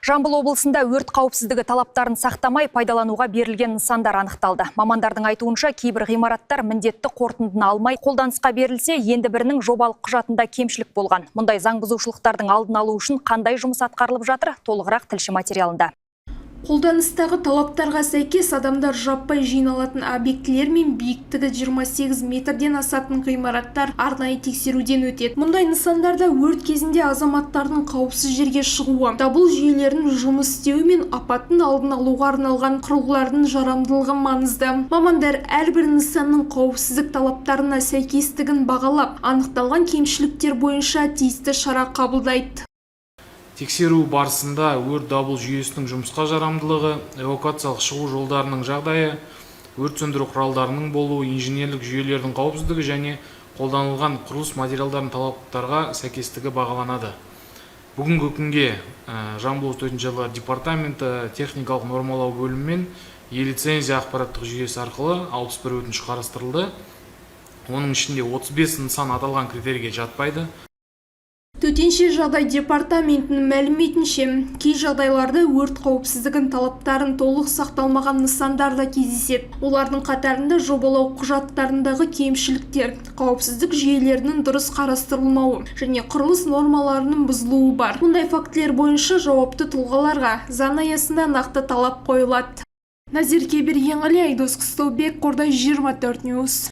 Жамбыл облысында өрт қауіпсіздігі талаптарын сақтамай пайдалануға берілген нысандар анықталды. Мамандардың айтуынша кейбір ғимараттар міндетті қорытындыны алмай қолданысқа берілсе, енді бірінің жобалық құжатында кемшілік болған. Мұндай заң бұзушылықтардың алдын алу үшін қандай жұмыс атқарылып жатыр? Толығырақ тілші материалында. Қолданыстағы талаптарға сәйкес адамдар жаппай жиналатын объектілер мен биіктігі 28 метрден асатын ғимараттар арнайы тексеруден өтеді. Мұндай нысандарда өрт кезінде азаматтардың қауіпсіз жерге шығуы, дабыл жүйелерінің жұмыс істеуі мен апаттың алдын алуға арналған құрылғылардың жарамдылығы маңызды. Мамандар әрбір нысанның қауіпсіздік талаптарына сәйкестігін бағалап, анықталған кемшіліктер бойынша тиісті шара қабылдайды. Тексеру барысында өрт дабыл жүйесінің жұмысқа жарамдылығы, эвакуациялық шығу жолдарының жағдайы, өрт сөндіру құралдарының болуы, инженерлік жүйелердің қауіпсіздігі және қолданылған құрылыс материалдарының талаптарға сәйкестігі бағаланады. Бүгінгі күнге Жамбыл облысы төтенше жағдайлар департаменті техникалық нормалау бөлімімен e-лицензия ақпараттық жүйесі арқылы 61 өтініш қарастырылды. Оның ішінде 35 нысан аталған критерийге жатпайды. Төтенше жағдай департаментінің мәліметінше, кей жағдайларда өрт қауіпсіздігін талаптарын толық сақталмаған нысандарда кездеседі. Олардың қатарында жобалау құжаттарындағы кемшіліктер, қауіпсіздік жүйелерінің дұрыс қарастырылмауы және құрылыс нормаларының бұзылуы бар. Мұндай фактілер бойынша жауапты тұлғаларға заң аясында нақты талап қойылады. Назир Кебергенғали, Айдос Қыстаубек, Қордай 24 Ньюс.